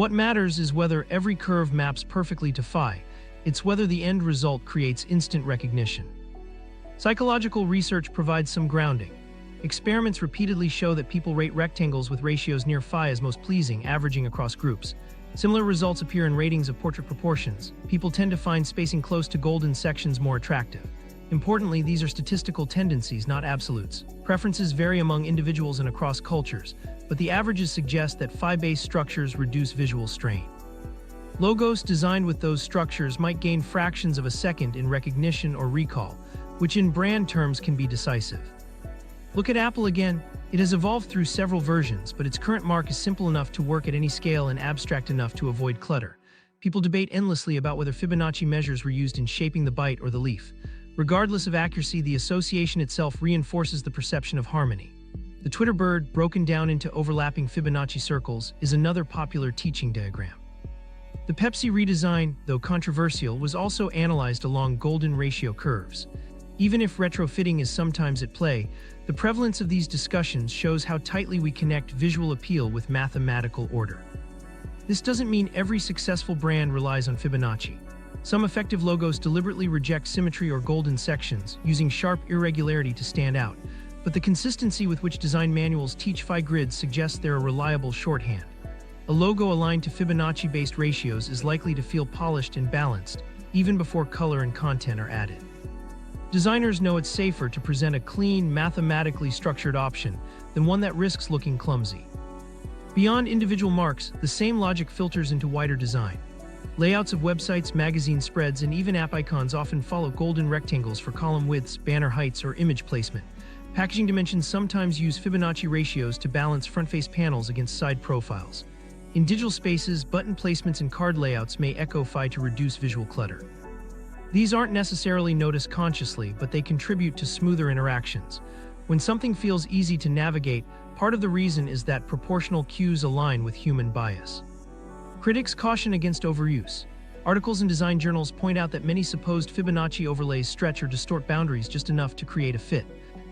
What matters is whether every curve maps perfectly to phi. It's whether the end result creates instant recognition. Psychological research provides some grounding. Experiments repeatedly show that people rate rectangles with ratios near phi as most pleasing, averaging across groups. Similar results appear in ratings of portrait proportions. People tend to find spacing close to golden sections more attractive. Importantly, these are statistical tendencies, not absolutes. Preferences vary among individuals and across cultures, but the averages suggest that phi-based structures reduce visual strain. Logos designed with those structures might gain fractions of a second in recognition or recall, which in brand terms can be decisive. Look at Apple again. It has evolved through several versions, but its current mark is simple enough to work at any scale and abstract enough to avoid clutter. People debate endlessly about whether Fibonacci measures were used in shaping the bite or the leaf. Regardless of accuracy, the association itself reinforces the perception of harmony. The Twitter bird, broken down into overlapping Fibonacci circles, is another popular teaching diagram. The Pepsi redesign, though controversial, was also analyzed along golden ratio curves. Even if retrofitting is sometimes at play, the prevalence of these discussions shows how tightly we connect visual appeal with mathematical order. This doesn't mean every successful brand relies on Fibonacci. Some effective logos deliberately reject symmetry or golden sections, using sharp irregularity to stand out, but the consistency with which design manuals teach phi grids suggests they're a reliable shorthand. A logo aligned to Fibonacci-based ratios is likely to feel polished and balanced, even before color and content are added. Designers know it's safer to present a clean, mathematically structured option than one that risks looking clumsy. Beyond individual marks, the same logic filters into wider design. Layouts of websites, magazine spreads, and even app icons often follow golden rectangles for column widths, banner heights, or image placement. Packaging dimensions sometimes use Fibonacci ratios to balance front-face panels against side profiles. In digital spaces, button placements and card layouts may echo phi to reduce visual clutter. These aren't necessarily noticed consciously, but they contribute to smoother interactions. When something feels easy to navigate, part of the reason is that proportional cues align with human bias. Critics caution against overuse. Articles in design journals point out that many supposed Fibonacci overlays stretch or distort boundaries just enough to create a fit.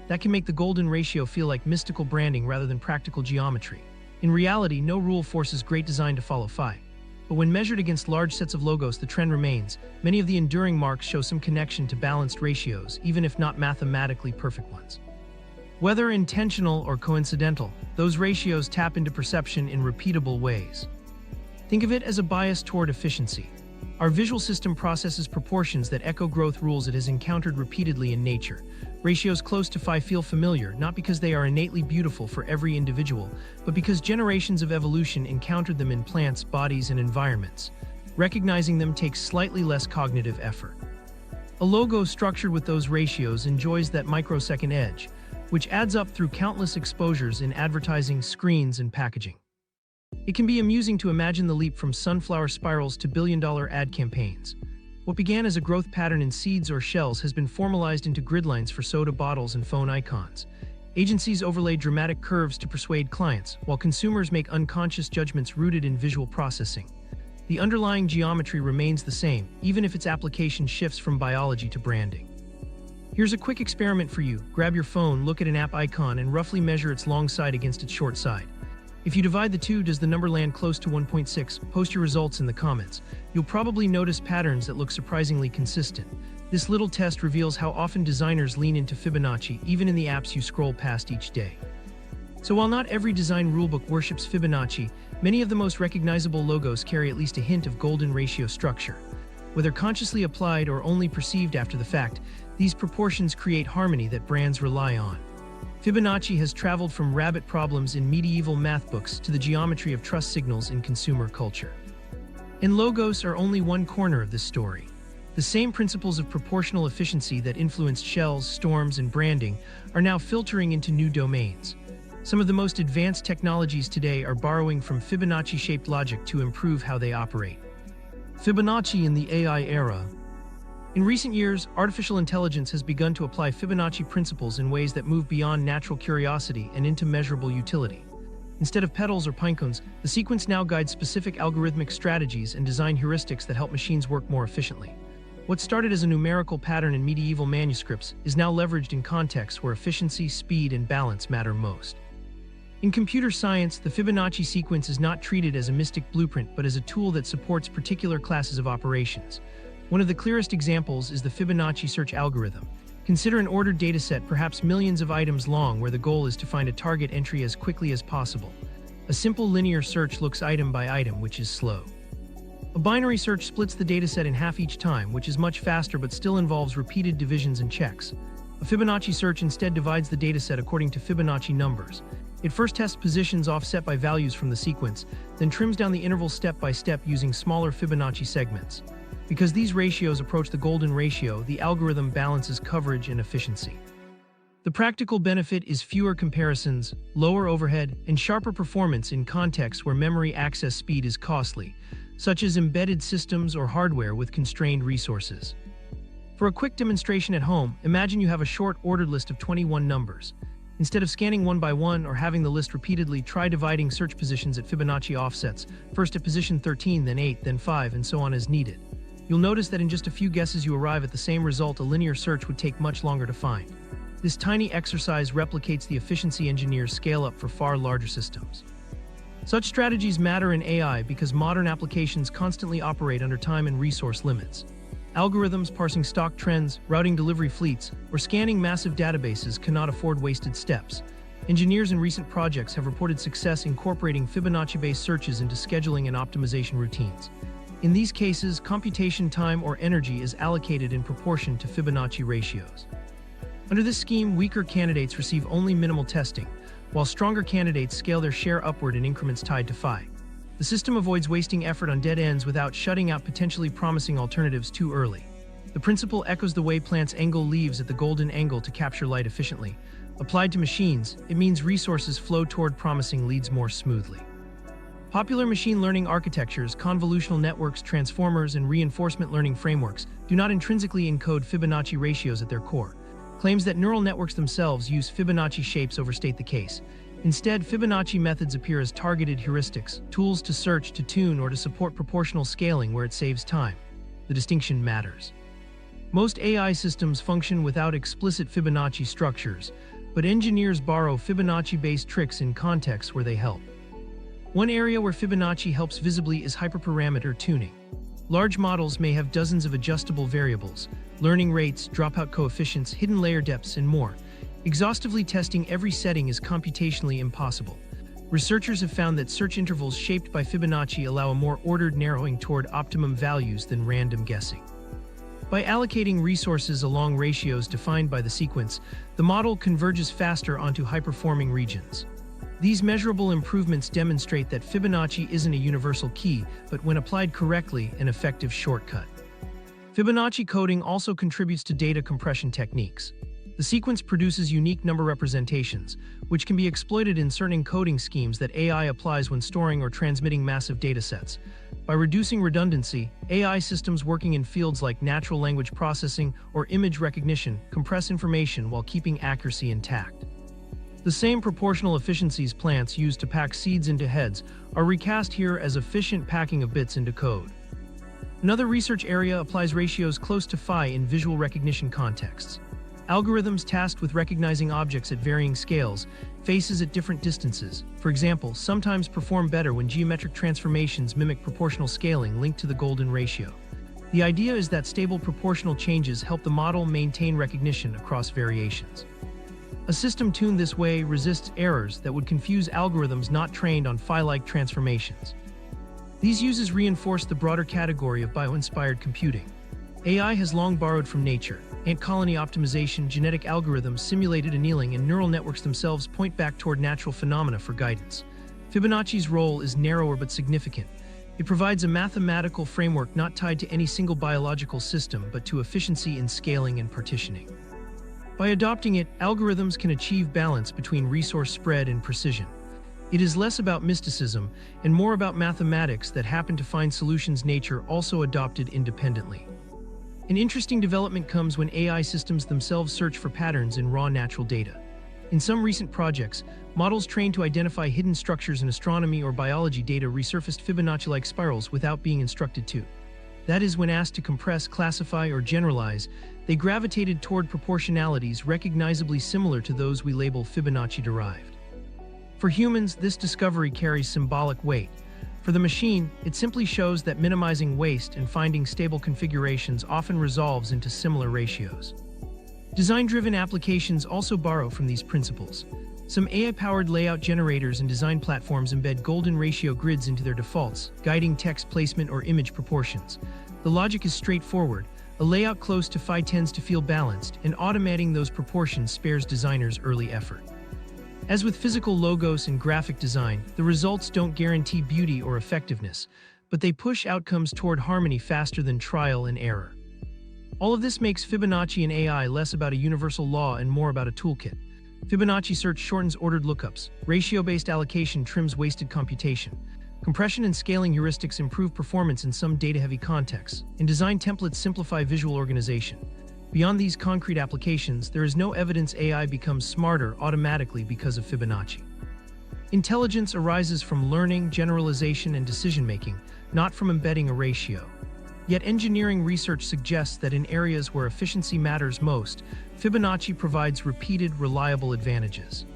That can make the golden ratio feel like mystical branding rather than practical geometry. In reality, no rule forces great design to follow phi. But when measured against large sets of logos, the trend remains. Many of the enduring marks show some connection to balanced ratios, even if not mathematically perfect ones. Whether intentional or coincidental, those ratios tap into perception in repeatable ways. Think of it as a bias toward efficiency. Our visual system processes proportions that echo growth rules it has encountered repeatedly in nature. Ratios close to phi feel familiar, not because they are innately beautiful for every individual, but because generations of evolution encountered them in plants, bodies, and environments. Recognizing them takes slightly less cognitive effort. A logo structured with those ratios enjoys that microsecond edge, which adds up through countless exposures in advertising, screens, and packaging. It can be amusing to imagine the leap from sunflower spirals to billion-dollar ad campaigns. What began as a growth pattern in seeds or shells has been formalized into grid lines for soda bottles and phone icons. Agencies overlay dramatic curves to persuade clients, while consumers make unconscious judgments rooted in visual processing. The underlying geometry remains the same, even if its application shifts from biology to branding. Here's a quick experiment for you. Grab your phone, look at an app icon, and roughly measure its long side against its short side. If you divide the two, does the number land close to 1.6? Post your results in the comments. You'll probably notice patterns that look surprisingly consistent. This little test reveals how often designers lean into Fibonacci, even in the apps you scroll past each day. So while not every design rulebook worships Fibonacci, many of the most recognizable logos carry at least a hint of golden ratio structure. Whether consciously applied or only perceived after the fact, these proportions create harmony that brands rely on. Fibonacci has traveled from rabbit problems in medieval math books to the geometry of trust signals in consumer culture. And logos are only one corner of this story. The same principles of proportional efficiency that influenced shells, storms, and branding are now filtering into new domains. Some of the most advanced technologies today are borrowing from Fibonacci-shaped logic to improve how they operate. Fibonacci in the AI era. In recent years, artificial intelligence has begun to apply Fibonacci principles in ways that move beyond natural curiosity and into measurable utility. Instead of petals or pinecones, the sequence now guides specific algorithmic strategies and design heuristics that help machines work more efficiently. What started as a numerical pattern in medieval manuscripts is now leveraged in contexts where efficiency, speed, and balance matter most. In computer science, the Fibonacci sequence is not treated as a mystic blueprint but as a tool that supports particular classes of operations. One of the clearest examples is the Fibonacci search algorithm. Consider an ordered dataset, perhaps millions of items long, where the goal is to find a target entry as quickly as possible. A simple linear search looks item by item, which is slow. A binary search splits the dataset in half each time, which is much faster but still involves repeated divisions and checks. A Fibonacci search instead divides the dataset according to Fibonacci numbers. It first tests positions offset by values from the sequence, then trims down the intervals step by step using smaller Fibonacci segments. Because these ratios approach the golden ratio, the algorithm balances coverage and efficiency. The practical benefit is fewer comparisons, lower overhead, and sharper performance in contexts where memory access speed is costly, such as embedded systems or hardware with constrained resources. For a quick demonstration at home, imagine you have a short ordered list of 21 numbers. Instead of scanning one by one or having the list repeatedly, try dividing search positions at Fibonacci offsets, first at position 13, then 8, then 5, and so on as needed. You'll notice that in just a few guesses you arrive at the same result a linear search would take much longer to find. This tiny exercise replicates the efficiency engineers scale up for far larger systems. Such strategies matter in AI because modern applications constantly operate under time and resource limits. Algorithms parsing stock trends, routing delivery fleets, or scanning massive databases cannot afford wasted steps. Engineers in recent projects have reported success incorporating Fibonacci-based searches into scheduling and optimization routines. In these cases, computation time or energy is allocated in proportion to Fibonacci ratios. Under this scheme, weaker candidates receive only minimal testing, while stronger candidates scale their share upward in increments tied to phi. The system avoids wasting effort on dead ends without shutting out potentially promising alternatives too early. The principle echoes the way plants angle leaves at the golden angle to capture light efficiently. Applied to machines, it means resources flow toward promising leads more smoothly. Popular machine learning architectures, convolutional networks, transformers, and reinforcement learning frameworks do not intrinsically encode Fibonacci ratios at their core. Claims that neural networks themselves use Fibonacci shapes overstate the case. Instead, Fibonacci methods appear as targeted heuristics, tools to search, to tune, or to support proportional scaling where it saves time. The distinction matters. Most AI systems function without explicit Fibonacci structures, but engineers borrow Fibonacci-based tricks in contexts where they help. One area where Fibonacci helps visibly is hyperparameter tuning. Large models may have dozens of adjustable variables, learning rates, dropout coefficients, hidden layer depths, and more. Exhaustively testing every setting is computationally impossible. Researchers have found that search intervals shaped by Fibonacci allow a more ordered narrowing toward optimum values than random guessing. By allocating resources along ratios defined by the sequence, the model converges faster onto high-performing regions. These measurable improvements demonstrate that Fibonacci isn't a universal key, but when applied correctly, an effective shortcut. Fibonacci coding also contributes to data compression techniques. The sequence produces unique number representations, which can be exploited in certain encoding schemes that AI applies when storing or transmitting massive datasets. By reducing redundancy, AI systems working in fields like natural language processing or image recognition compress information while keeping accuracy intact. The same proportional efficiencies plants use to pack seeds into heads are recast here as efficient packing of bits into code. Another research area applies ratios close to phi in visual recognition contexts. Algorithms tasked with recognizing objects at varying scales, faces at different distances, for example, sometimes perform better when geometric transformations mimic proportional scaling linked to the golden ratio. The idea is that stable proportional changes help the model maintain recognition across variations. A system tuned this way resists errors that would confuse algorithms not trained on phi-like transformations. These uses reinforce the broader category of bioinspired computing. AI has long borrowed from nature. Ant colony optimization, genetic algorithms, simulated annealing, and neural networks themselves point back toward natural phenomena for guidance. Fibonacci's role is narrower but significant. It provides a mathematical framework not tied to any single biological system but to efficiency in scaling and partitioning. By adopting it, algorithms can achieve balance between resource spread and precision. It is less about mysticism and more about mathematics that happen to find solutions nature also adopted independently. An interesting development comes when AI systems themselves search for patterns in raw natural data. In some recent projects, models trained to identify hidden structures in astronomy or biology data resurfaced Fibonacci-like spirals without being instructed to. That is, when asked to compress, classify, or generalize, they gravitated toward proportionalities recognizably similar to those we label Fibonacci-derived. For humans, this discovery carries symbolic weight. For the machine, it simply shows that minimizing waste and finding stable configurations often resolves into similar ratios. Design-driven applications also borrow from these principles. Some AI-powered layout generators and design platforms embed golden ratio grids into their defaults, guiding text placement or image proportions. The logic is straightforward. A layout close to phi tends to feel balanced, and automating those proportions spares designers early effort. As with physical logos and graphic design, the results don't guarantee beauty or effectiveness, but they push outcomes toward harmony faster than trial and error. All of this makes Fibonacci and AI less about a universal law and more about a toolkit. Fibonacci search shortens ordered lookups, ratio-based allocation trims wasted computation, compression and scaling heuristics improve performance in some data-heavy contexts, and design templates simplify visual organization. Beyond these concrete applications, there is no evidence AI becomes smarter automatically because of Fibonacci. Intelligence arises from learning, generalization, and decision-making, not from embedding a ratio. Yet engineering research suggests that in areas where efficiency matters most, Fibonacci provides repeated, reliable advantages.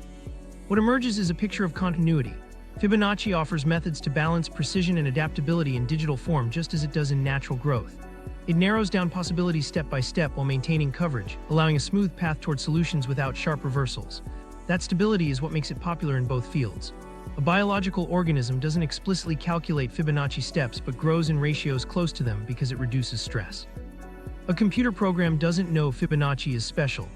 What emerges is a picture of continuity. Fibonacci offers methods to balance precision and adaptability in digital form just as it does in natural growth. It narrows down possibilities step by step while maintaining coverage, allowing a smooth path toward solutions without sharp reversals. That stability is what makes it popular in both fields. A biological organism doesn't explicitly calculate Fibonacci steps but grows in ratios close to them because it reduces stress. A computer program doesn't know Fibonacci is special,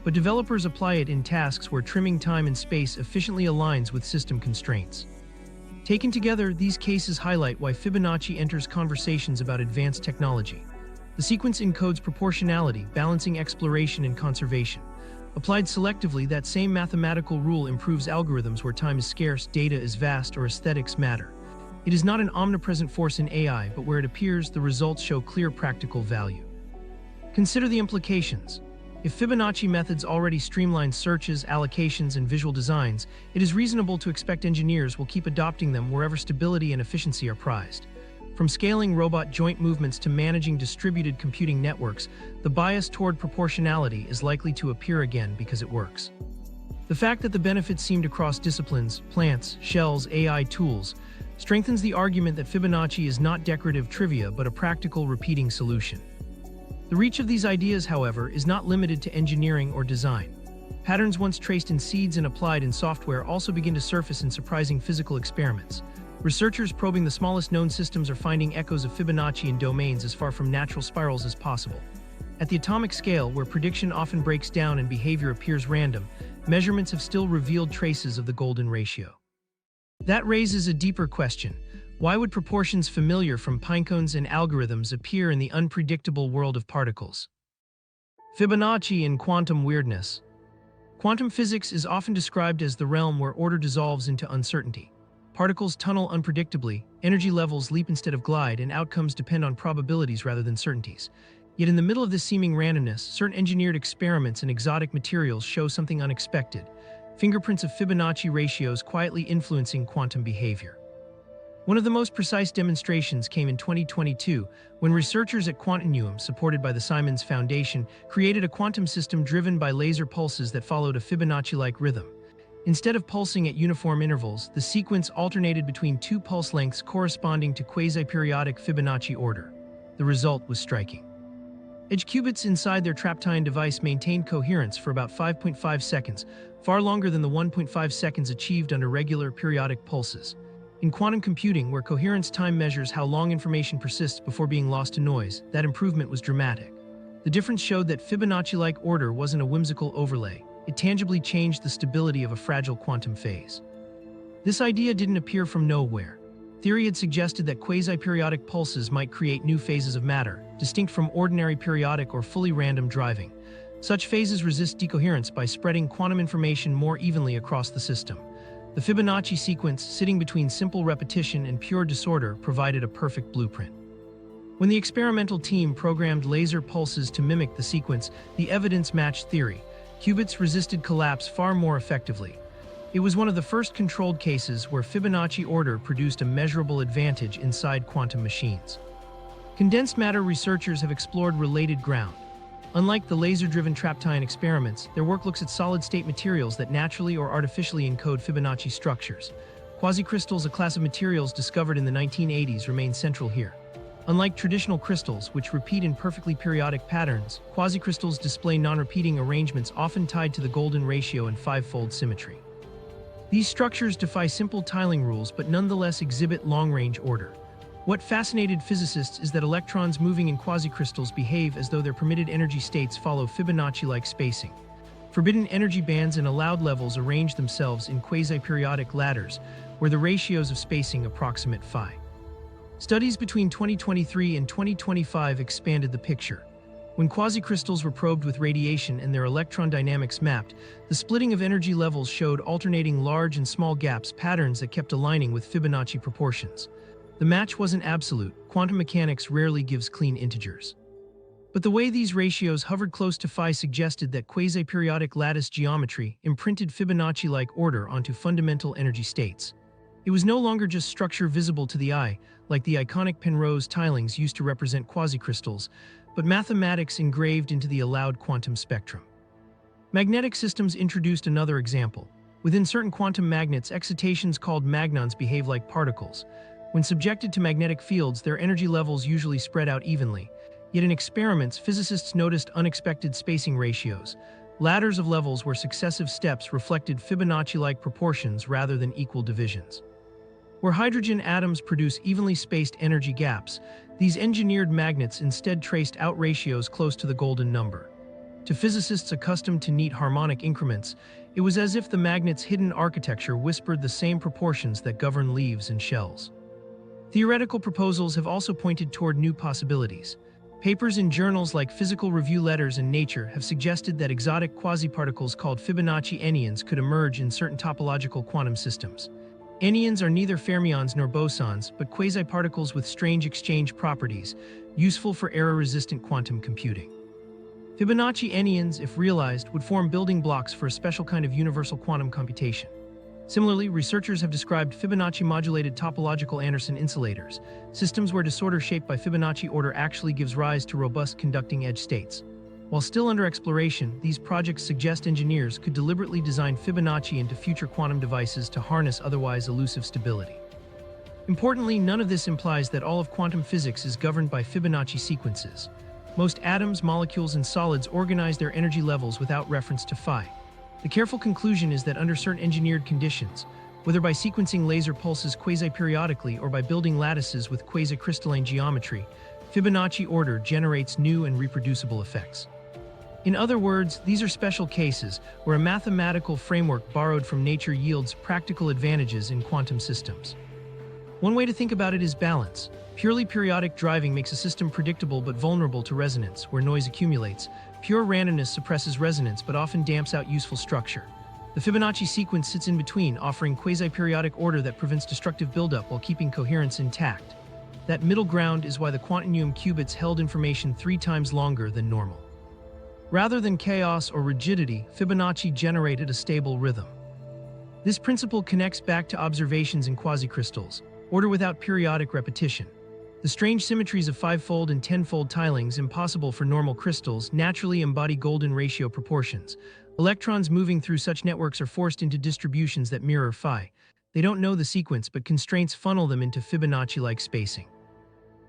but developers apply it in tasks where trimming time and space efficiently aligns with system constraints. Taken together, these cases highlight why Fibonacci enters conversations about advanced technology. The sequence encodes proportionality, balancing exploration and conservation. Applied selectively, that same mathematical rule improves algorithms where time is scarce, data is vast, or aesthetics matter. It is not an omnipresent force in AI, but where it appears, the results show clear practical value. Consider the implications. If Fibonacci methods already streamline searches, allocations, and visual designs, it is reasonable to expect engineers will keep adopting them wherever stability and efficiency are prized. From scaling robot joint movements to managing distributed computing networks, the bias toward proportionality is likely to appear again because it works. The fact that the benefits seemed across disciplines, plants, shells, AI tools, strengthens the argument that Fibonacci is not decorative trivia but a practical repeating solution. The reach of these ideas, however, is not limited to engineering or design. Patterns once traced in seeds and applied in software also begin to surface in surprising physical experiments. Researchers probing the smallest known systems are finding echoes of Fibonacci in domains as far from natural spirals as possible. At the atomic scale, where prediction often breaks down and behavior appears random, measurements have still revealed traces of the golden ratio. That raises a deeper question. Why would proportions familiar from pinecones and algorithms appear in the unpredictable world of particles? Fibonacci and quantum weirdness. Quantum physics is often described as the realm where order dissolves into uncertainty. Particles tunnel unpredictably, energy levels leap instead of glide, and outcomes depend on probabilities rather than certainties. Yet in the middle of this seeming randomness, certain engineered experiments and exotic materials show something unexpected: fingerprints of Fibonacci ratios quietly influencing quantum behavior. One of the most precise demonstrations came in 2022 when researchers at Quantinuum, supported by the Simons Foundation, created a quantum system driven by laser pulses that followed a Fibonacci-like rhythm. Instead of pulsing at uniform intervals, the sequence alternated between two pulse lengths corresponding to quasi-periodic Fibonacci order. The result was striking. Edge qubits inside their Traptine device maintained coherence for about 5.5 seconds, far longer than the 1.5 seconds achieved under regular periodic pulses. In quantum computing, where coherence time measures how long information persists before being lost to noise, that improvement was dramatic. The difference showed that Fibonacci-like order wasn't a whimsical overlay. It tangibly changed the stability of a fragile quantum phase. This idea didn't appear from nowhere. Theory had suggested that quasi-periodic pulses might create new phases of matter, distinct from ordinary periodic or fully random driving. Such phases resist decoherence by spreading quantum information more evenly across the system. The Fibonacci sequence, sitting between simple repetition and pure disorder, provided a perfect blueprint. When the experimental team programmed laser pulses to mimic the sequence, the evidence matched theory. Qubits resisted collapse far more effectively. It was one of the first controlled cases where Fibonacci order produced a measurable advantage inside quantum machines. Condensed matter researchers have explored related ground. Unlike the laser-driven traption experiments, their work looks at solid-state materials that naturally or artificially encode Fibonacci structures. Quasicrystals, a class of materials discovered in the 1980s, remain central here. Unlike traditional crystals, which repeat in perfectly periodic patterns, quasicrystals display non-repeating arrangements often tied to the golden ratio and five-fold symmetry. These structures defy simple tiling rules but nonetheless exhibit long-range order. What fascinated physicists is that electrons moving in quasicrystals behave as though their permitted energy states follow Fibonacci-like spacing. Forbidden energy bands and allowed levels arrange themselves in quasi-periodic ladders, where the ratios of spacing approximate phi. Studies between 2023 and 2025 expanded the picture. When quasicrystals were probed with radiation and their electron dynamics mapped, the splitting of energy levels showed alternating large and small gaps, patterns that kept aligning with Fibonacci proportions. The match wasn't absolute. Quantum mechanics rarely gives clean integers. But the way these ratios hovered close to phi suggested that quasi-periodic lattice geometry imprinted Fibonacci-like order onto fundamental energy states. It was no longer just structure visible to the eye, like the iconic Penrose tilings used to represent quasicrystals, but mathematics engraved into the allowed quantum spectrum. Magnetic systems introduced another example. Within certain quantum magnets, excitations called magnons behave like particles. When subjected to magnetic fields, their energy levels usually spread out evenly. Yet in experiments, physicists noticed unexpected spacing ratios, ladders of levels where successive steps reflected Fibonacci-like proportions rather than equal divisions. Where hydrogen atoms produce evenly spaced energy gaps, these engineered magnets instead traced out ratios close to the golden number. To physicists accustomed to neat harmonic increments, it was as if the magnet's hidden architecture whispered the same proportions that govern leaves and shells. Theoretical proposals have also pointed toward new possibilities. Papers in journals like Physical Review Letters and Nature have suggested that exotic quasiparticles called Fibonacci anyons could emerge in certain topological quantum systems. Anyons are neither fermions nor bosons, but quasiparticles with strange exchange properties, useful for error-resistant quantum computing. Fibonacci anyons, if realized, would form building blocks for a special kind of universal quantum computation. Similarly, researchers have described Fibonacci-modulated topological Anderson insulators, systems where disorder shaped by Fibonacci order actually gives rise to robust conducting edge states. While still under exploration, these projects suggest engineers could deliberately design Fibonacci into future quantum devices to harness otherwise elusive stability. Importantly, none of this implies that all of quantum physics is governed by Fibonacci sequences. Most atoms, molecules, and solids organize their energy levels without reference to phi. The careful conclusion is that under certain engineered conditions, whether by sequencing laser pulses quasi-periodically or by building lattices with quasi-crystalline geometry, Fibonacci order generates new and reproducible effects. In other words, these are special cases where a mathematical framework borrowed from nature yields practical advantages in quantum systems. One way to think about it is balance. Purely periodic driving makes a system predictable but vulnerable to resonance, where noise accumulates. Pure randomness suppresses resonance but often damps out useful structure. The Fibonacci sequence sits in between, offering quasi-periodic order that prevents destructive buildup while keeping coherence intact. That middle ground is why the quantum qubits held information 3 times longer than normal. Rather than chaos or rigidity, Fibonacci generated a stable rhythm. This principle connects back to observations in quasicrystals, order without periodic repetition. The strange symmetries of 5-fold and 10-fold tilings, impossible for normal crystals, naturally embody golden ratio proportions. Electrons moving through such networks are forced into distributions that mirror phi. They don't know the sequence, but constraints funnel them into Fibonacci-like spacing.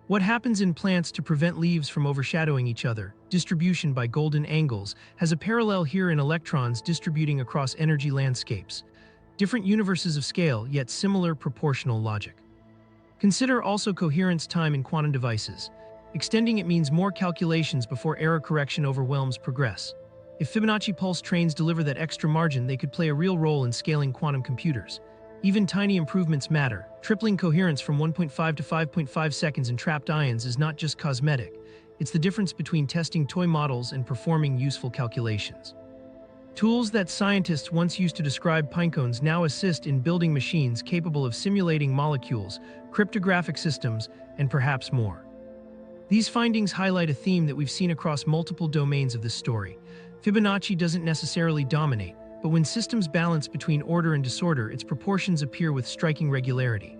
What happens in plants to prevent leaves from overshadowing each other, distribution by golden angles, has a parallel here in electrons distributing across energy landscapes. Different universes of scale, yet similar proportional logic. Consider also coherence time in quantum devices. Extending it means more calculations before error correction overwhelms progress. If Fibonacci pulse trains deliver that extra margin, they could play a real role in scaling quantum computers. Even tiny improvements matter. Tripling coherence from 1.5 to 5.5 seconds in trapped ions is not just cosmetic. It's the difference between testing toy models and performing useful calculations. Tools that scientists once used to describe pinecones now assist in building machines capable of simulating molecules, cryptographic systems, and perhaps more. These findings highlight a theme that we've seen across multiple domains of this story. Fibonacci doesn't necessarily dominate, but when systems balance between order and disorder, its proportions appear with striking regularity.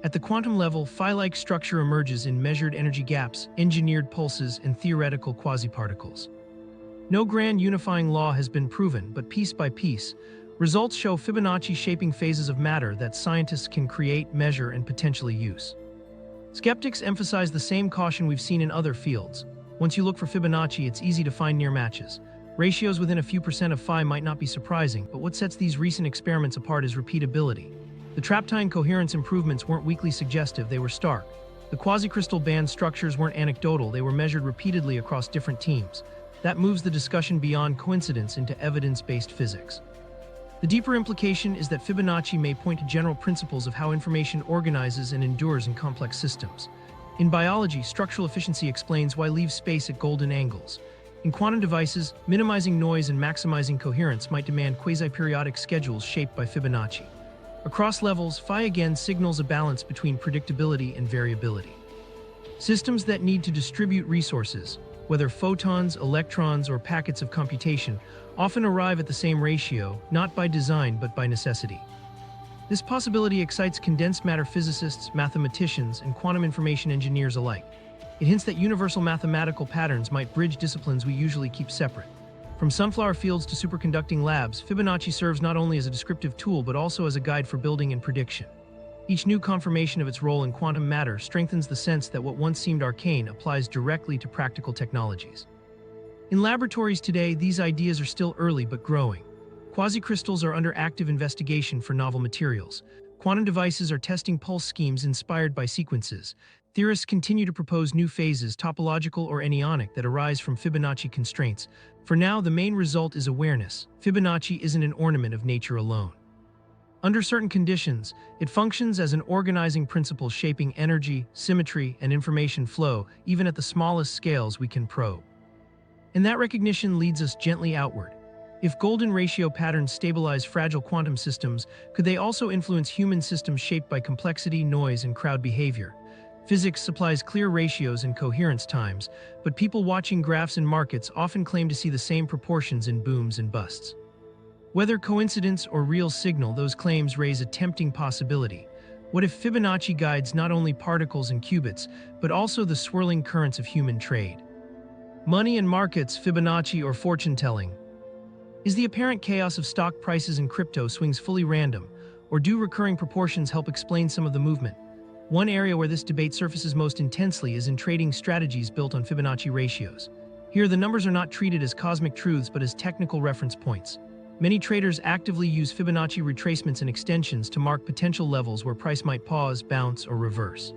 At the quantum level, phi-like structure emerges in measured energy gaps, engineered pulses, and theoretical quasiparticles. No grand unifying law has been proven, but piece by piece, results show Fibonacci shaping phases of matter that scientists can create, measure, and potentially use. Skeptics emphasize the same caution we've seen in other fields. Once you look for Fibonacci, it's easy to find near matches. Ratios within a few percent of phi might not be surprising, but what sets these recent experiments apart is repeatability. The traptine coherence improvements weren't weakly suggestive, they were stark. The quasicrystal band structures weren't anecdotal, they were measured repeatedly across different teams. That moves the discussion beyond coincidence into evidence-based physics. The deeper implication is that Fibonacci may point to general principles of how information organizes and endures in complex systems. In biology, structural efficiency explains why leave space at golden angles. In quantum devices, minimizing noise and maximizing coherence might demand quasi-periodic schedules shaped by Fibonacci. Across levels, phi again signals a balance between predictability and variability. Systems that need to distribute resources, whether photons, electrons, or packets of computation, often arrive at the same ratio, not by design but by necessity. This possibility excites condensed matter physicists, mathematicians, and quantum information engineers alike. It hints that universal mathematical patterns might bridge disciplines we usually keep separate. From sunflower fields to superconducting labs, Fibonacci serves not only as a descriptive tool but also as a guide for building and prediction. Each new confirmation of its role in quantum matter strengthens the sense that what once seemed arcane applies directly to practical technologies. In laboratories today, these ideas are still early but growing. Quasicrystals are under active investigation for novel materials. Quantum devices are testing pulse schemes inspired by sequences. Theorists continue to propose new phases, topological or anyonic, that arise from Fibonacci constraints. For now, the main result is awareness. Fibonacci isn't an ornament of nature alone. Under certain conditions, it functions as an organizing principle shaping energy, symmetry, and information flow, even at the smallest scales we can probe. And that recognition leads us gently outward. If golden ratio patterns stabilize fragile quantum systems, could they also influence human systems shaped by complexity, noise, and crowd behavior? Physics supplies clear ratios and coherence times, but people watching graphs in markets often claim to see the same proportions in booms and busts. Whether coincidence or real signal, those claims raise a tempting possibility. What if Fibonacci guides not only particles and qubits, but also the swirling currents of human trade? Money and markets, Fibonacci or fortune-telling? Is the apparent chaos of stock prices and crypto swings fully random, or do recurring proportions help explain some of the movement? One area where this debate surfaces most intensely is in trading strategies built on Fibonacci ratios. Here, the numbers are not treated as cosmic truths but as technical reference points. Many traders actively use Fibonacci retracements and extensions to mark potential levels where price might pause, bounce, or reverse.